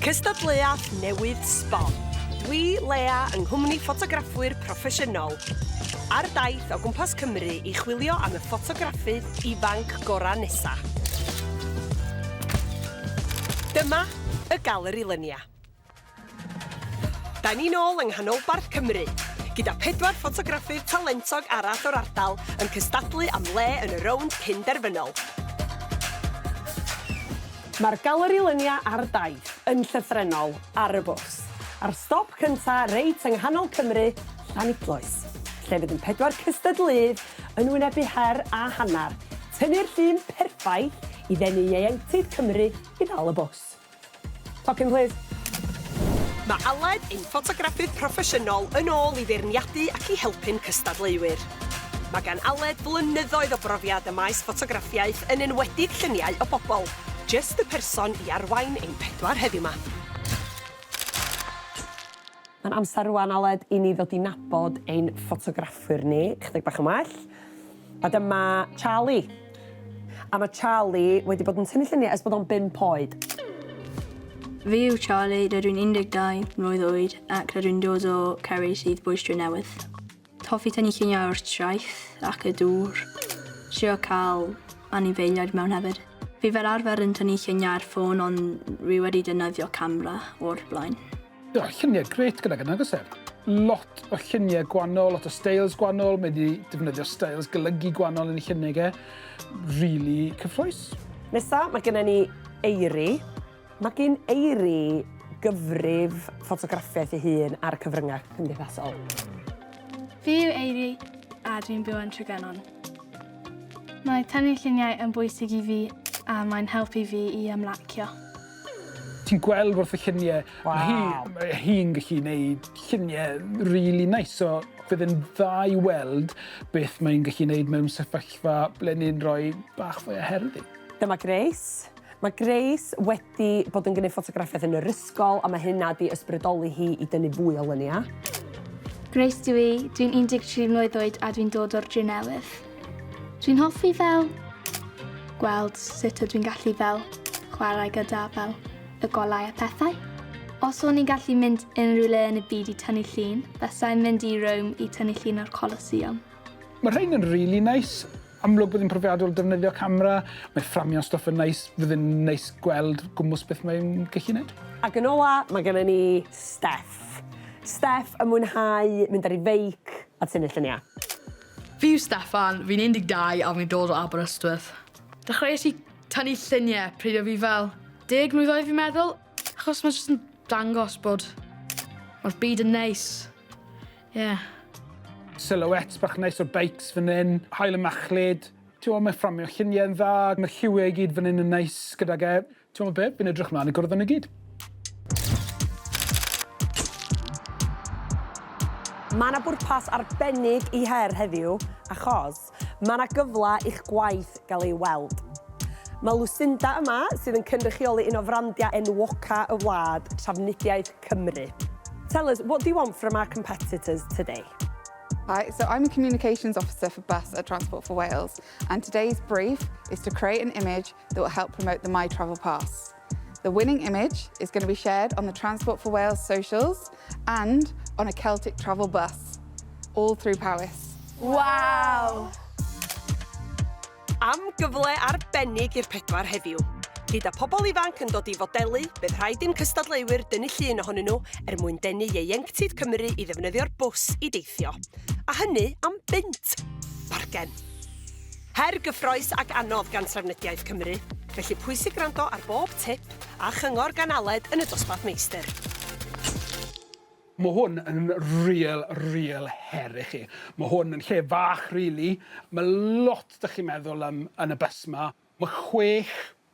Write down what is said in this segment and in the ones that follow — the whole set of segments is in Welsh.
Cystadleuaeth newydd sbon. Dwi, Leah, yng nghwmni ffotograffwyr proffesiynol. Ar daith o gwmpas Cymru i chwilio am y ffotograffydd ifanc gorau nesa. Dyma y Galeri Luniau. Da ni nôl yng nghanolbarth Cymru, gyda 4 ffotograffydd talentog arall o'r ardal yn cystadlu am le yn y rownd cynderfynol. Mae'r Galeri Luniau ar daith yn llythrenol ar y bws. Ar stop cynta reit yng nghanol Cymru, Llanidloes, lle fydd yn 4 cystadleuaeth yn wynebu her a hanner, tynnu'r llun perffaith i ddenu ieuenctid Cymru i ddal y bws. Tocyn, please. Mae Aled ein ffotograffydd proffesiynol yn ôl i feirniadu ac i helpu'n cystadleuwyr. Mae gan Aled flynyddoedd o brofiad y maes ffotograffiaeth yn enwedig lluniau o bobl. Just y person i arwain ein 4 heddiw yma. Mae'n amser rwan, Aled, i ni ddod i nabod ein ffotograffwyr ni, chydig bach yn well. A dyma Charlie. A mae Charlie wedi bod yn tynnu lluniau ers bod o'n 5 oed. Fi yw Charlie, rydyn 12 mlwydd oed ac rydyn dod o Cymru sydd bwystro newydd. Hoffi tynnu lluniau o'r traeth ac y dŵr. Trio cael anifeiliaid mewn hefyd. Fi fel arfer yn tynnu lluniau ar ffôn, ond fi wedi defnyddio camera o'r blaen. Lluniau grêt gyda gyda, agos e? Lot o lluniau gwannol, lot o styles gwannol, mae wedi defnyddio styles golygu gwannol yn ei lluniau. Really cyffroes. Nesa, mae gennym ni Eiri. Mae gen Eiri gyfrif ffotograffiaeth ei hun ar y cyfryngau cymdeithasol. Fi yw Eiri a dwi'n byw yn Treganon. Mae tynnu lluniau yn bwysig i fi a mae'n helpu fi i ymlacio. Ti'n gweld wrth y lluniau, Wow. mae hi'n gallu gwneud lluniau really nice, so fydd yn dda i weld beth mae'n gallu gwneud mewn sefyllfa ble ni'n rhoi bach fwy o herddi. Dyma Grace. Mae Grace wedi bod yn gwneud ffotograffiaeth yn yr ysgol a mae hynna wedi ysbrydoli hi i dynnu fwy o luniau. Grace dwi, dwi'n 13 mlwydd oed a dwi'n dod o'r Dre Newydd. Dwi'n hoffi fel gweld sut ydw i'n gallu fel chwarae gyda fel y golau a pethau. Os o'n i'n gallu mynd unrhyw le yn y byd i tynnu llun, bysai'n mynd i Rome i tynnu llun o'r Colosseum. Mae rhain yn really nice. Amlwg bydd yn profiadol defnyddio camera, mae fframio stwff yn neis, fydd yn neis gweld gwmws beth mae'n gallu gwneud. Ac yn ola, mae gennym ni Steff. Steff yn mwynhau mynd ar ei feic a tynnu lluniau. Fi yw Steffan, fi'n 12 a fi'n dod o Aberystwyth. Dechreuais i tynnu lluniau pryd o fi fel 10 mlwydd oed fi'n meddwl, achos mae jyst yn dangos bod mae'r byd yn neis. Yeah. Silhouettes bach neis o'r beics fan hyn, hael y machlyd. Mae'n fframio lluniau yn dda, mae'r lliwiau i gyd fan hyn yn neis gydag e. Ti'n be, fi'n edrych mlaen i gwrdd yn y gyd. Mae yna bwrpas arbennig i her heddiw, achos mae yna gyfle i'ch gwaith gael ei weld. Mae Lucinda yma sydd yn cynrychioli un o frandiau enwoca y wlad, Trafnidiaeth Cymru. Tell us, what do you want from our competitors today? Hi, so I'm a communications officer for Bus at Transport for Wales, and today's brief is to create an image that will help promote the My Travel Pass. The winning image is going to be shared on the Transport for Wales socials and on a Celtic travel bus, all through Powys. Wow! Am gyfle arbennig i'r 4 heddiw. Gyda pobl ifanc yn dod i fodelu, bydd rhaid i'n cystadleuwyr dynnu llun ohonyn nhw mwyn denu ieuenctid Cymru i ddefnyddio'r bws i deithio. A hynny am bynt. Bargen. Her gyffroes ac anodd gan Trafnidiaeth Cymru, felly pwysig gwrando ar bob tip a chyngor gan Aled yn y dosbarth meistr. Mae hwn yn real her i chi. Mae hwn yn lle fach, really. Mae lot ydych chi'n meddwl yn y bus yma. Mae 6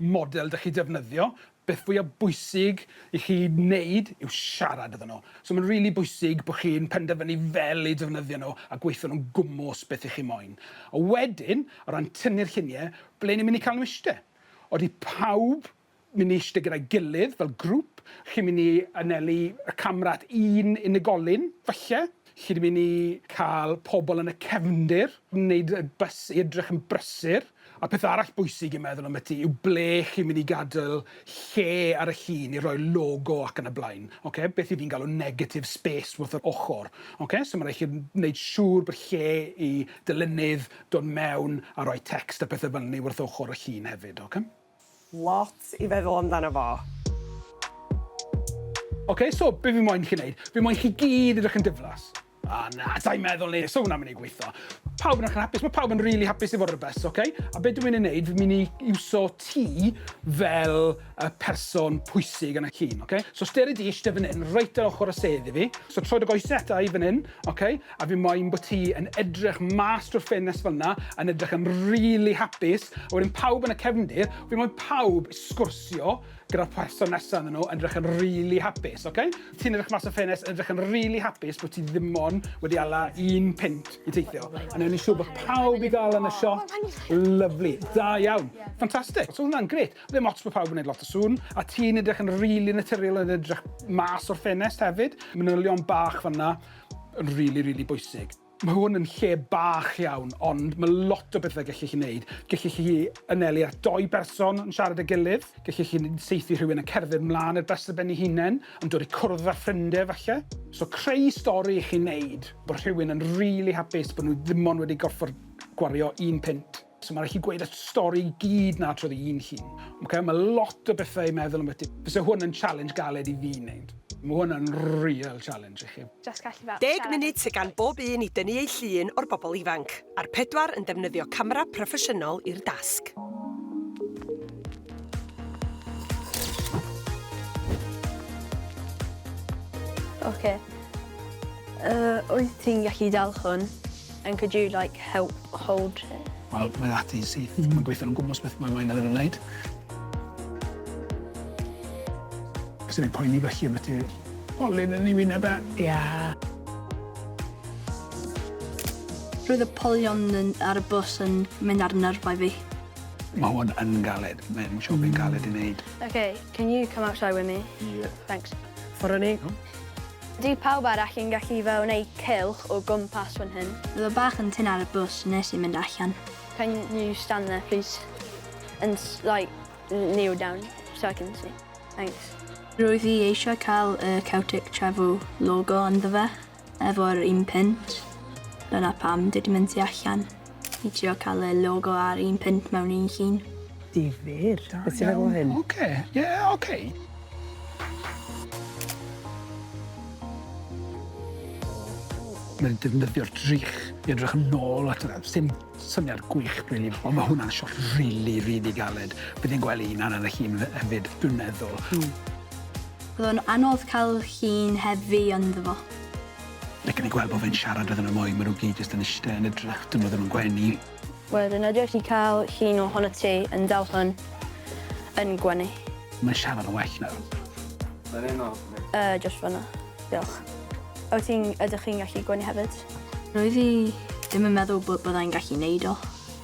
model ydych chi defnyddio. Beth fwyaf bwysig i chi wneud yw siarad ydyn nhw. So mae'n really bwysig bod chi'n penderfynu fel i defnyddio nhw a gweithio nhw'n gwmws beth i chi moyn. A wedyn, o ran tynnu'r lluniau, ble ni'n mynd i cael nhw eistedd? Oeddi pawb mynd i eistedd gyda'i gilydd fel grŵp. Chi'n mynd i anelu y camera at un unigolyn, falle. Chi'n mynd i cael pobl yn y cefndir, wneud y bus i edrych yn brysur. A peth arall bwysig i'n meddwl am y ti yw ble chi'n mynd i gadael lle ar y llun i roi logo ac yn y blaen. Okay? Beth i fi'n galw negative space wrth yr ochr. Okay? So mae'n rhaid chi'n gwneud siŵr bod lle i dylunidd dod mewn a rhoi text a pethau fel ni wrth ochr y llun hefyd. Okay? Lot i feddwl amdano fo. Okay, so be fi moyn chi wneud? Fi moyn chi gyd edrych yn diflas. Na, sa'n meddwl ni, so hwnna'n mynd i gweithio. Pawb yn hapus, mae pawb yn really hapus i fod y best, okay? A beth dwi'n mynd i wneud, fi'n mynd i iwso ti fel y person pwysig yn y llun, okay? So styr di eistedd fan hyn, reit ar ochr y seddi fi. So troi dy goeseta i fan hyn, okay? A fi'n moyn bod ti yn edrych mas drwy'r ffenest fel yna, yn edrych yn really hapus. A wedyn pawb yn y cefndir, fi'n moyn pawb sgwrsio gyda'r person nesaf yn nhw, yn edrych yn really hapus, okay? Ti'n edrych mas y ffenest, yn edrych yn really hapus bod ti ddim ond wedi ala 1 pint i teithio. A newn ni siŵr bod pawb i gael yn y shot. Lyfli, da iawn. Fantastic. So hwnna'n gret. Ddim ots bod pawb yn gwneud lot o sŵn, a ti'n edrych yn really naturiol yn edrych mas o'r ffenest hefyd. Manylion bach fan'na yn really, really bwysig. Mae hwn yn lle bach iawn, ond mae lot o bethau gallech chi wneud. Gallech chi anelu at 2 berson yn siarad â gilydd. Gallech chi saethu rhywun yn cerdded mlaen i'r best ben ei hunain, yn dod i cwrdd â ffrindiau falle. So creu stori i chi wneud bod rhywun yn really hapus bod nhw ddim ond wedi gorfod gwario 1 pint. So mae'n rhaid chi gweud y stori i gyd na trwy'r un llun. Okay? Mae lot o bethau i meddwl am beth. Fysa hwn yn challenge galed i fi wneud. Mae hwn yn real challenge i chi. Just gallu fel 10 munud sy'n gan bob un i dynnu ei llun o'r bobl ifanc, a'r 4 yn defnyddio camera proffesiynol i'r dasg. Okay. Wyt ti'n gallu dal hwn, and could you like help hold it? Wel, mae ati sydd. Mae'n gweithio yn gwmpas beth mae'n yn wneud. Sy'n ei poeni felly am ti olyn yn ei wyneb e. Ia. Roedd y polion ar y bws yn mynd ar nyrfau fi. Mae hwn yn galed. Mae'n siŵr beth galed i wneud. Okay, can you come outside with me? Yeah. Thanks. Ffordd ni. Di pawb arall yn gallu fel wneud cylch o gwmpas fan hyn. Roedd y bach yn tyn ar y bws nes i mynd allan. Can you stand there, please? And like kneel down so I can see. Thanks. Roedd i eisiau cael y Celtic Travel logo ynddo fe, efo'r 1 pint. Dyna pam dyd i'n mynd i allan. I trio cael y logo ar 1 pint mewn 1 llun. Difyr. Beth ti'n feddwl hyn? Oce, ie, oce. Mae'n defnyddio'r drych i edrych yn ôl at yna. Dim syniad gwych, rili, ond mae hwnna'n shot really, really galed. Bydd i'n gweld un ar y llun hefyd, dwi'n meddwl. Bydd o'n anodd cael llun hefi ynddo fo. Neu gen i gweld bod fe'n siarad iddyn nhw mwy, maen nhw gyd jyst yn eistedd yn edrych, dyn nhw ddim yn gwenu. Wedyn, ydych chi cael llun ohono ti yn dal hwn yn gwenu? Mae'n siarad yn well nawr. Just fan'na. Diolch. Ydych chi'n gallu gwenu hefyd? Roedd i ddim yn meddwl bod byddai'n gallu neud o,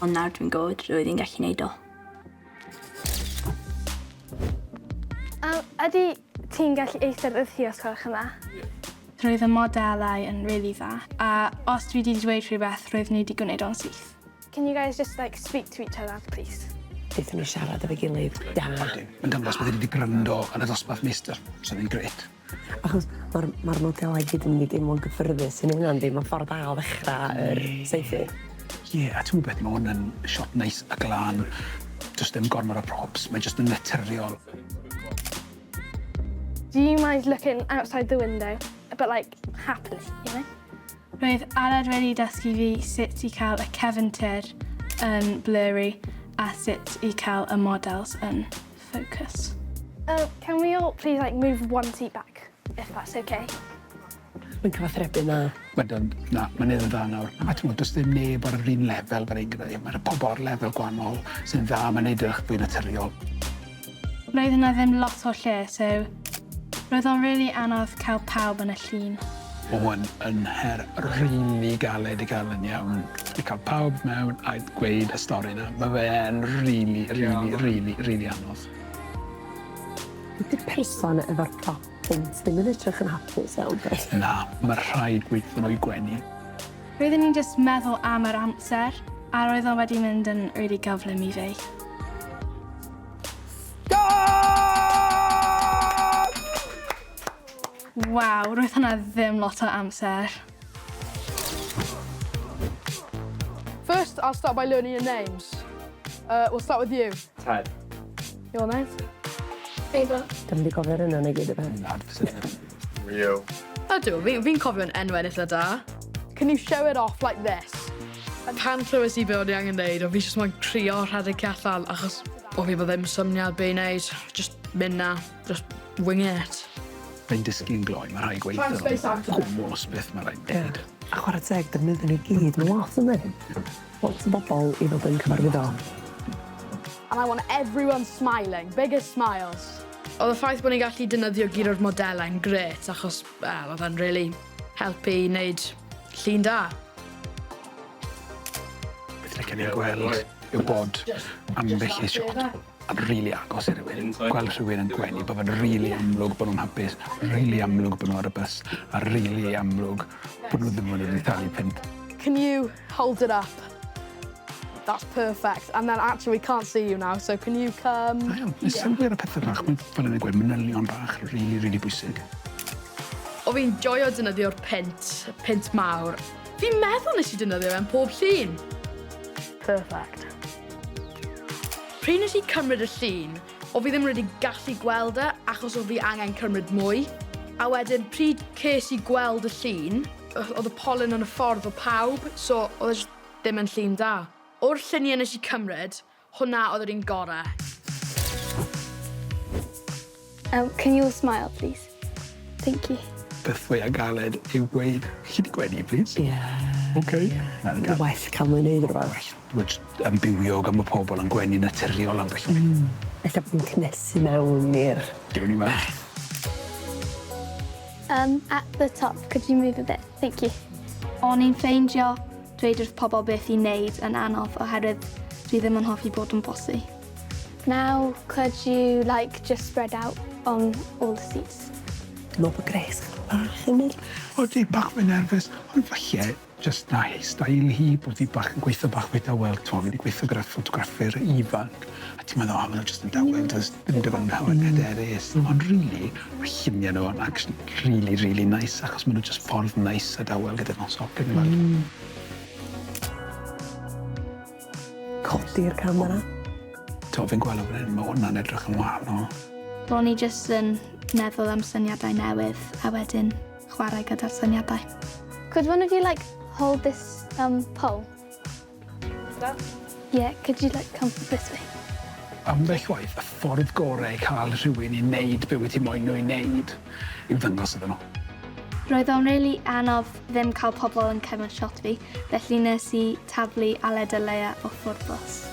ond nawr dwi'n gwybod roedd i'n gallu neud o. Ydy ti'n gallu eistedd wrthi os gwelwch yn dda? Roedd y modelau yn really dda, a os dwi wedi dweud rhywbeth, roedd ni wedi gwneud o'n syth. Can you guys just like speak to each other, please? Deithon ni siarad efo gilydd. Da. Mae'n dangos bod wedi gryndo yn y dosbarth meistr, so ddim gret. Achos mae'r modelau gyd yn mynd i deimlo'n gyffyrddus yn hwnna'n ddim yn ffordd da o ddechrau yr saethu. Ie, a ti'n beth, mae hwn yn shot neis a glân. Just ddim gormod o props, mae'n just yn naturiol. Do you mind looking outside the window, but like happily, you know? Roedd Aled wedi dysgu fi sut i cael y cefntir yn blurry a sut i cael y models yn focus. Can we all please like move 1 seat back, if that's okay? Mae'n cyfathrebu na. Wedyn, na, mae'n edrych dda nawr. A ti'n gwybod, does ddim neb ar yr un lefel fan ein gyda. Mae'n y pobl ar lefel gwahanol sy'n dda, mae'n edrych fwy naturiol. Roedd yna ddim lot o lle, so roedd o'n really anodd cael pawb yn y llun. Mae hwn yn her rili galed i gael yn iawn. I cael pawb mewn a gweud y stori yna. Mae fe'n rili anodd. Ydy'r person efo'r problems ddim yn edrych yn hapus iawn beth? Na, mae rhaid gweithio nhw i gwenu. Roedden ni'n just meddwl am yr amser, A roedd o wedi mynd yn really gyflym i fi. Waw, roedd hwnna ddim lot o amser. First, I'll start by learning your names. We'll start with you. Ted. Your names? Eva. Dim wedi gofio'r yna neu gyd y fe. Nad fydd. Rio. Ydw, fi'n cofio'n enwau eitha da. Can you show it off like this? Pan clywes i be o'n i angen neud, o fi jyst moyn crio rhedeg allan, achos o fi ddim syniad be i neud. Just mynd na, just wing it. Fe'n dysgu'n gloi, mae rhai gweithio. Gwmpas beth mae rhaid neud. A chwarae teg, defnyddio ni gyd. Mae lot yn dweud. Lot o bobl i fod yn cyfarwyddo. And I want everyone smiling, biggest smiles. Oedd y ffaith bod ni'n gallu defnyddio gyd o'r modelau'n gret, achos oedd e'n really helpu i wneud llun da. Beth lle gen i gweld yw bod ambell i shot yn rili agos i rywun. Gweld rhywun yn gwenu bod fe'n rili amlwg bod nhw'n hapus, rili amlwg bod nhw ar y bus, a rili amlwg bod nhw ddim yn wedi talu pint. Can you hold it up? That's perfect. And then actually we can't see you now, so can you come? A iawn, nes sylwi ar y pethau bach, fel yn ei gweud, manylion bach rili bwysig. O fi'n joio defnyddio'r pint mawr. Fi'n meddwl nes i defnyddio fe'n pob llun. Perfect. Pryd nes i cymryd y llun, o fi ddim wedi gallu gweld e achos o fi angen cymryd mwy. A wedyn, pryd ces i gweld y llun, oedd y polyn yn y ffordd o pawb, so oedd e ddim yn llun da. O'r lluniau nes i cymryd, hwnna oedd yr un gorau. Can you all smile, please? Thank you. Beth fwy a galed yw gweud, chi di gwenu, please? Ie. OK. Mae well cael mwyn neud rhywbeth. Dwi'n ambywiog am y pobl yn gwenu naturiol am beth. Ella bod yn cnesu mewn i'r... Gewn ni ma. At the top, could you move a bit? Thank you. O'n i'n ffeindio dweud wrth pobl beth i wneud yn anodd oherwydd dwi ddim yn hoffi bod yn bosi. Now, could you, just spread out on all the seats? Dwi'n meddwl bod Grace bach yn mynd. O, di bach fe'n nerfus, ond falle, just na ei stael hi, bod hi bach yn gweithio bach fwy dawel. Fi wedi gweithio gyda ffotograffwyr ifanc, a ti'n meddwl, maen nhw just yn dawel, ddim dy fod yn hyderus. Ond rili, mae lluniau nhw yn actually really nice, achos maen nhw just ffordd nice a dawel gyda'r nosog yn ymwneud. Codi'r camera. Fi'n gweld o fan hyn, mae hwnna'n edrych yn wahanol. Ro'n i jyst yn meddwl am syniadau newydd a wedyn chwarae gyda'r syniadau. Could one of you, hold this pole? Yeah, could you, come this way? Ambell waith, y ffordd gorau cael rhywun i wneud be wyt ti moyn nhw i wneud yw ddangos iddyn nhw. Roedd o'n rili anodd ddim cael pobl yn cefn shot fi, felly nes i taflu Aled a Leia o ffwrdd bws.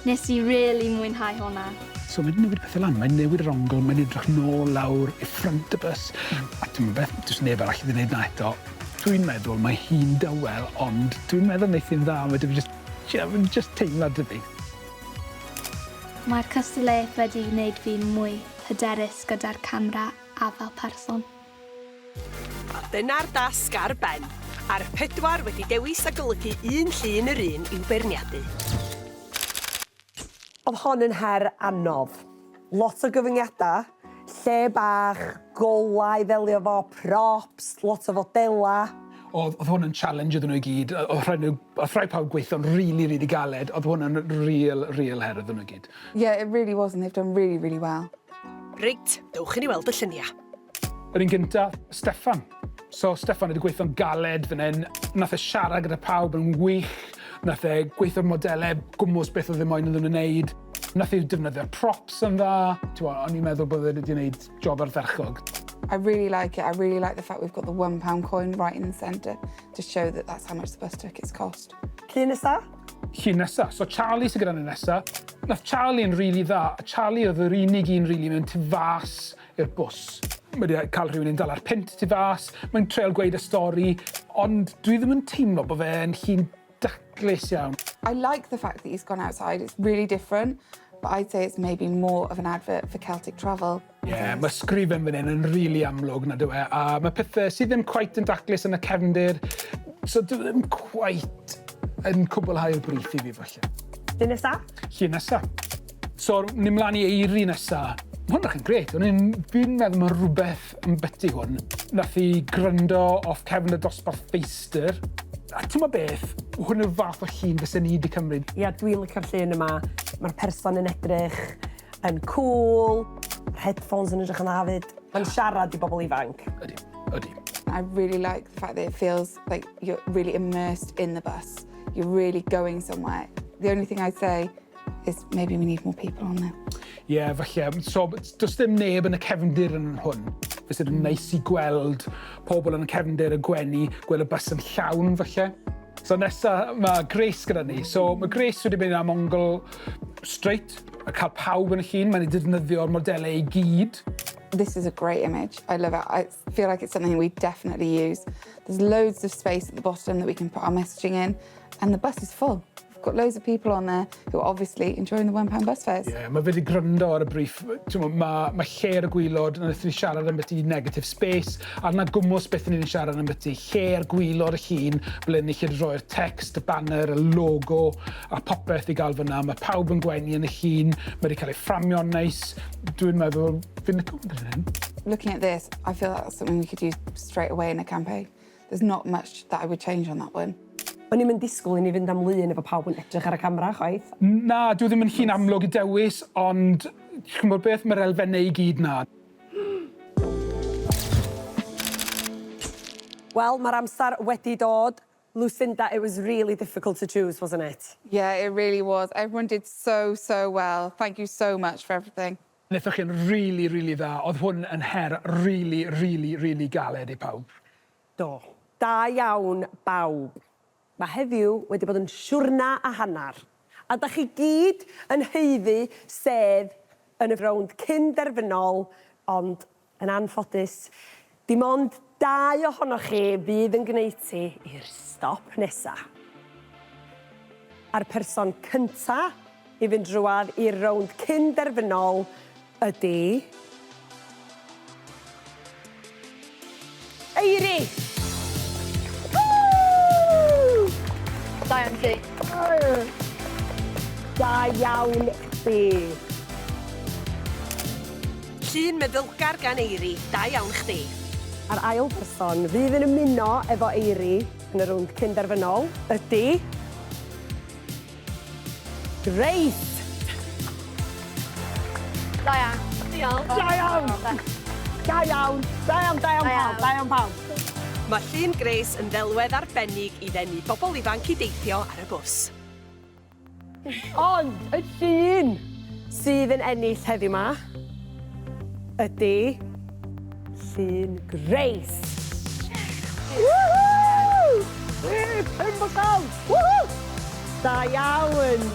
Nes i rili mwynhau hwnna. So mae'n newid pethau lan, mae'n newid yr ongl, mae'n edrych nôl lawr i ffrant y bus. A dwi'n beth, dwi'n neb arall i ddweud na eto. Dwi'n meddwl mae hi'n dawel, ond dwi'n meddwl wneud hi'n dda, mae dwi'n just teimlad y fi. Mae'r Cystadleuaeth wedi gwneud fi'n mwy hyderus gyda'r camera a fel person. Dyna'r dasg ar ben. A'r 4 wedi dewis a golygu un llun yr un i'w beirniadu. Oedd hon yn her anodd. Lot o gyfyngiadau, lle bach, golau ddelio fo, props, lot o fodela. Oedd hwn yn challenge iddyn nhw i gyd. Oedd rhai pawb gweithio'n really galed. Oedd hwn yn real her iddyn nhw i gyd. Yeah, it really was, and they've done really well. Reit, dewch i ni weld y lluniau. Yr un gyntaf, Steffan. So Steffan wedi gweithio'n galed fan hyn. Nath e siarad gyda pawb yn wych. Nath e gweithio'r modelau gwmws beth oedd ddim moyn iddyn nhw'n wneud. Nath e defnyddio'r props yn dda. O'n i'n meddwl bod e wedi gwneud job ardderchog. I really like it. I really like the fact we've got the £1 coin right in the centre to show that that's how much the bus tickets cost. Llun nesa? Llun nesa. So Charlie sy'n gyda ni nesa. Nath Charlie yn rili dda. Charlie oedd yr unig un rili mewn tu fas i'r bws. Mae wedi cael rhywun yn dal ar pint tu fas. Mae'n treol gweud y stori. Ond dwi ddim yn teimlo bod fe'n llun daclus iawn. I like the fact that he's gone outside. It's really different. But I'd say it's maybe more of an advert for Celtic travel. Yeah, mae sgrifen fan hyn yn rili amlwg nad yw e. A mae pethau sydd ddim cweit yn daclus yn y cefndir. So dwi ddim cweit yn cwblhau'r brith I fi falle. Llun nesa? Llun nesa. So, ni mlaen I eiri nesa. Mae hwnna'n chi'n gret. Fi'n meddwl mae rhywbeth yn byty hwn. Nath I gryndo off cefn y dosbarth feistr. A ti'n ma beth, hwn yw'r fath o llun fysa ni wedi cymryd. Ia, dwi'n licio'r llun yma. Mae'r person yn edrych yn cool, headphones yn edrych yn hafyd. Mae'n siarad I bobl ifanc. Ydy. I really like the fact that it feels like you're really immersed in the bus. You're really going somewhere. The only thing I'd say is maybe we need more people on there. Ie, falle. So, does dim neb yn y cefndir yn hwn. Fysa yn neis I gweld pobl yn y cefndir y gwenu, gweld y bus yn llawn, falle. So, nesa, mae Grace gyda ni. So, mae Grace wedi mynd am ongl straight, a cael pawb yn y llun. Mae'n defnyddio'r modelau I gyd. This is a great image. I love it. I feel like it's something we definitely use. There's loads of space at the bottom that we can put our messaging in, and the bus is full. We've got loads of people on there who are obviously enjoying the £1 bus fares. Ie, mae fe wedi gryndo ar y brief. Mae lle'r y gwylod, nath ni siarad am beth I negative space, a na gwmws beth ni'n siarad am beth I lle'r gwylod y llun, ble ni lle roi'r text, y banner, y logo, a popeth I gael fyna. Mae pawb yn gwenu yn y llun, mae wedi cael ei fframio'n neis. Dwi'n meddwl, fi'n licio gyda hyn. Looking at this, I feel that's something we could use straight away in a campaign. There's not much that I would change on that one. O'n i'n disgwyl I ni fynd am lun efo pawb yn edrych ar y camera, chwaith. Na, dwi ddim yn llun amlwg I dewis, ond chi'n gwybod beth, mae'r elfennau I gyd na. Wel, mae'r amser wedi dod. Lucinda, it was really difficult to choose, wasn't it? Yeah, it really was. Everyone did so well. Thank you so much for everything. Wnaethoch chi'n really dda. Oedd hwn yn her really galed I pawb. Do. Da iawn, bawb. Mae heddiw wedi bod yn siwrna a hannar. A da chi gyd yn heiddi sedd yn y rownd cyn-derfynol, ond yn anffodus, dim ond 2 ohonoch chi fydd yn gwneud ti i'r stop nesa. A'r person cynta I fynd drwadd i'r rownd cyn-derfynol ydy... Eiri! Da iawn chi. Da iawn chdi. Llun meddylgar gan Eiri, da iawn chdi. A'r ail person fydd yn ymuno efo Eiri yn y rownd cyn-derfynol ydy... Grace! Da iawn. Diolch. Da iawn! Da iawn! Da iawn pawb! Mae llun Grace yn ddelwedd arbennig I ddenu bobl ifanc I deithio ar y bws. Ond y llun sydd yn ennill heddiw ma ydy llun Grace. Woohoo! Da iawn!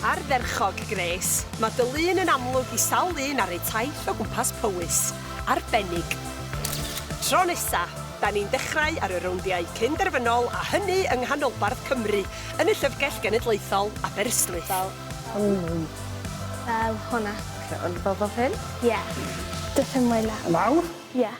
Ar dderchog Grace, mae dy lun yn amlwg I sawl lun ar ei taith o gwmpas Powys. Arbennig. Tro nesa, da ni'n dechrau ar y rowndiau cyn-derfynol a hynny yng nghanolbarth Cymru yn y Llyfrgell Genedlaethol Aberystwyth. Fel hwnna. Ond fel hyn? Ie. Dipyn mwy lawr. Lawr? Ie.